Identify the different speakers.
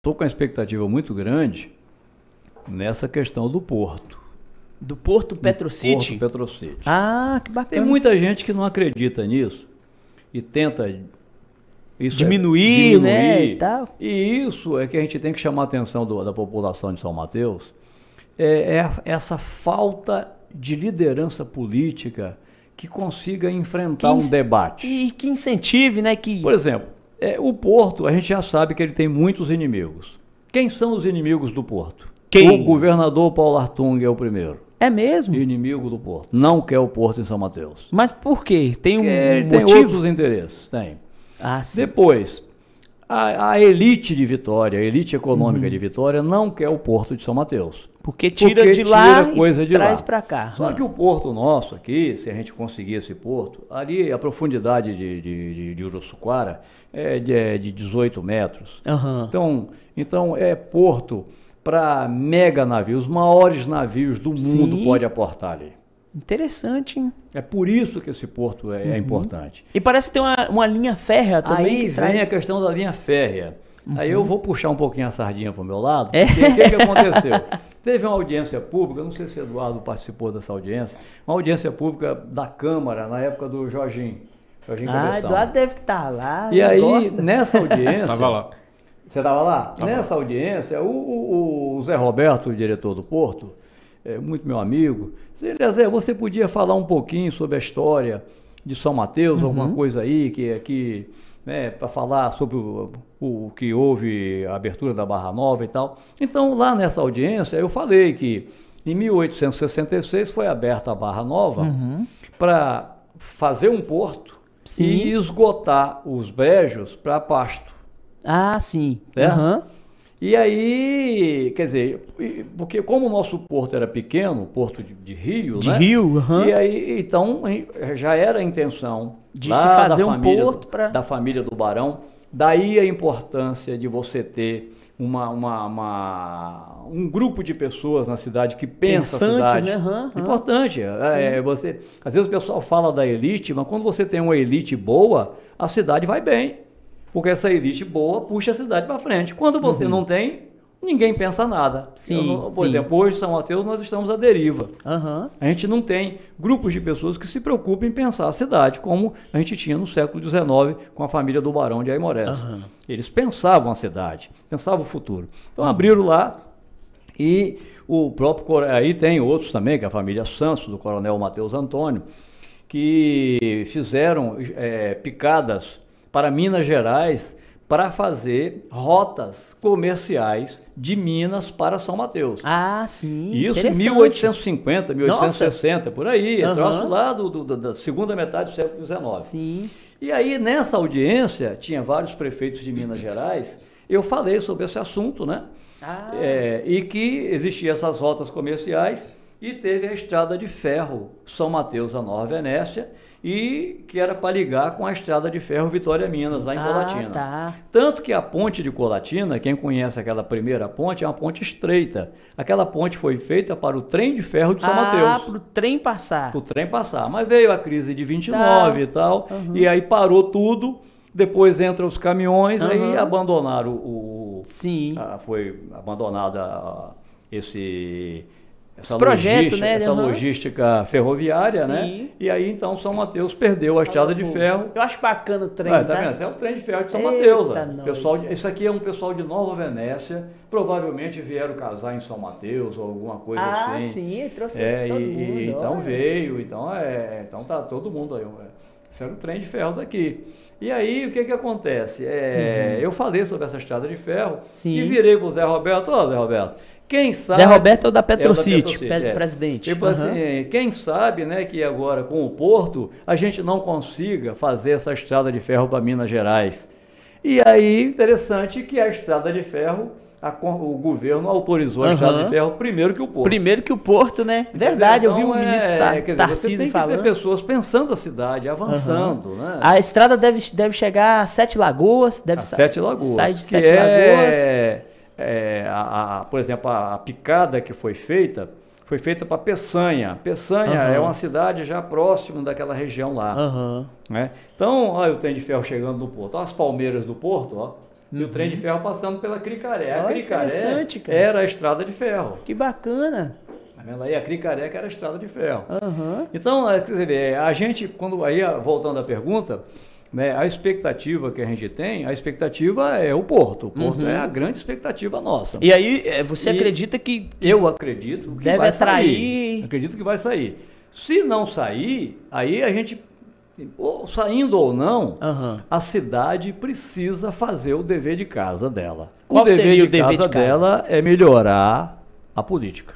Speaker 1: Estou com uma expectativa muito grande nessa questão do porto.
Speaker 2: Do Porto Petrocity?
Speaker 1: Porto Petrocity.
Speaker 2: Ah, que bacana.
Speaker 1: Tem muita gente que não acredita nisso e tenta
Speaker 2: diminuir, né? E tal.
Speaker 1: E isso é que a gente tem que chamar a atenção da população de São Mateus, essa falta de liderança política que consiga enfrentar um debate.
Speaker 2: E que incentive, né?
Speaker 1: Por exemplo, o Porto, a gente já sabe que ele tem muitos inimigos. Tem são os inimigos do Porto?
Speaker 2: Quem?
Speaker 1: O governador Paulo Artung é o primeiro.
Speaker 2: É mesmo?
Speaker 1: Inimigo do Porto. Não quer o Porto em São Mateus.
Speaker 2: Mas por quê? Tem um
Speaker 1: motivo?
Speaker 2: Tem
Speaker 1: outros interesses. Tem.
Speaker 2: Ah, sim.
Speaker 1: Depois, a elite de Vitória, a elite econômica de Vitória, não quer o Porto de São Mateus.
Speaker 2: Porque tira de lá
Speaker 1: coisa
Speaker 2: e
Speaker 1: de
Speaker 2: traz
Speaker 1: lá.
Speaker 2: para cá.
Speaker 1: Só que o porto nosso aqui, se a gente conseguir esse porto, ali a profundidade de Uruçuquara é de 18 metros. Então é porto para mega navios, os maiores navios do mundo pode aportar ali.
Speaker 2: Interessante, hein?
Speaker 1: É por isso que esse porto é importante.
Speaker 2: E parece ter uma linha férrea também.
Speaker 1: Aí vem a questão da linha férrea. Aí eu vou puxar um pouquinho a sardinha para o meu lado,
Speaker 2: porque
Speaker 1: o que aconteceu? Teve uma audiência pública, não sei se o Eduardo participou dessa audiência, uma audiência pública da Câmara, na época do Jorginho
Speaker 2: Eduardo deve estar lá.
Speaker 1: E aí, nessa audiência...
Speaker 3: Estava lá.
Speaker 1: Você estava lá? Nessa audiência, o Zé Roberto, o diretor do Porto, muito meu amigo, Zé, você podia falar um pouquinho sobre a história de São Mateus, alguma coisa aí que para falar sobre o que houve, a abertura da Barra Nova e tal. Então, lá nessa audiência, eu falei que em 1866 foi aberta a Barra Nova para fazer um porto e esgotar os brejos para pasto.
Speaker 2: Ah, sim.
Speaker 1: E aí, quer dizer, porque como o nosso porto era pequeno, porto de rio,
Speaker 2: né? De rio,
Speaker 1: E aí, então, já era a intenção
Speaker 2: de se fazer um porto
Speaker 1: da família do Barão. Daí a importância de você ter um grupo de pessoas na cidade que pensa a cidade.
Speaker 2: Né?
Speaker 1: Importante. Às vezes o pessoal fala da elite, mas quando você tem uma elite boa, a cidade vai bem. Porque essa elite boa puxa a cidade para frente. Quando você não tem, ninguém pensa nada. Por exemplo, hoje em São Mateus nós estamos à deriva. A gente não tem grupos de pessoas que se preocupem em pensar a cidade, como a gente tinha no século XIX com a família do Barão de Aimorés. Eles pensavam a cidade, pensavam o futuro. Então abriram lá e o próprio... Aí tem outros também, que é a família Santos, do coronel Mateus Antônio, que fizeram picadas para Minas Gerais, para fazer rotas comerciais de Minas para São Mateus.
Speaker 2: Ah, sim.
Speaker 1: Isso em 1850, 1860, por aí, troço lá da segunda metade do século XIX.
Speaker 2: Sim.
Speaker 1: E aí, nessa audiência, tinha vários prefeitos de Minas Gerais, eu falei sobre esse assunto, né? E que existiam essas rotas comerciais e teve a estrada de ferro São Mateus a Nova Venécia, e que era para ligar com a estrada de ferro Vitória-Minas, lá em Colatina. Tanto que a ponte de Colatina, quem conhece aquela primeira ponte, é uma ponte estreita. Aquela ponte foi feita para o trem de ferro de São Mateus.
Speaker 2: Para o trem passar.
Speaker 1: Para o trem passar. Mas veio a crise de 29 e tal, e aí parou tudo. Depois entram os caminhões, aí abandonaram foi abandonada essa
Speaker 2: projeto,
Speaker 1: essa logística ferroviária, né? E aí, então, São Mateus perdeu a estrada de ferro.
Speaker 2: Eu acho bacana o trem,
Speaker 1: tá vendo? Esse é o trem de ferro de São Mateus. Isso aqui é um pessoal de Nova Venécia, provavelmente vieram casar em São Mateus ou alguma coisa assim.
Speaker 2: Ah, sim, trouxe todo mundo.
Speaker 1: Então veio, então tá todo mundo aí. Esse era o trem de ferro daqui. E aí, o que acontece? Eu falei sobre essa estrada de ferro e virei pro Zé Roberto. Zé Roberto, quem sabe...
Speaker 2: Zé Roberto é o da Petrocity, presidente.
Speaker 1: Tipo assim, quem sabe, né, que agora com o Porto a gente não consiga fazer essa estrada de ferro para Minas Gerais. E aí, interessante que a estrada de ferro, o governo autorizou a estrada de ferro primeiro que o Porto.
Speaker 2: Primeiro que o Porto, né? Verdade, eu vi o ministro Tarcísio falando.
Speaker 1: Você tem que ter pessoas pensando a cidade, avançando, né?
Speaker 2: A estrada deve chegar a Sete Lagoas.
Speaker 1: Sete Lagoas.
Speaker 2: Sai de Sete Lagoas.
Speaker 1: Por exemplo, a picada que foi feita para Peçanha. Peçanha é uma cidade já próximo daquela região lá. Né? Então, olha o trem de ferro chegando no porto. Olha as palmeiras do porto, ó. E o trem de ferro passando pela Cricaré. A
Speaker 2: Olha,
Speaker 1: Cricaré
Speaker 2: interessante, cara.
Speaker 1: era a estrada de ferro.
Speaker 2: Que bacana.
Speaker 1: Tá vendo aí? A Cricaré que era a estrada de ferro.
Speaker 2: Uhum.
Speaker 1: Então, a gente, voltando à pergunta, né, a expectativa que a gente tem, a expectativa é o Porto. O Porto é a grande expectativa nossa.
Speaker 2: E aí, você acredita que
Speaker 1: eu acredito que
Speaker 2: deve
Speaker 1: vai
Speaker 2: atrair?
Speaker 1: sair. Acredito que vai sair. Se não sair, aí a gente, saindo ou não, a cidade precisa fazer o dever de casa dela.
Speaker 2: Qual seria o dever de casa
Speaker 1: dela é melhorar a política.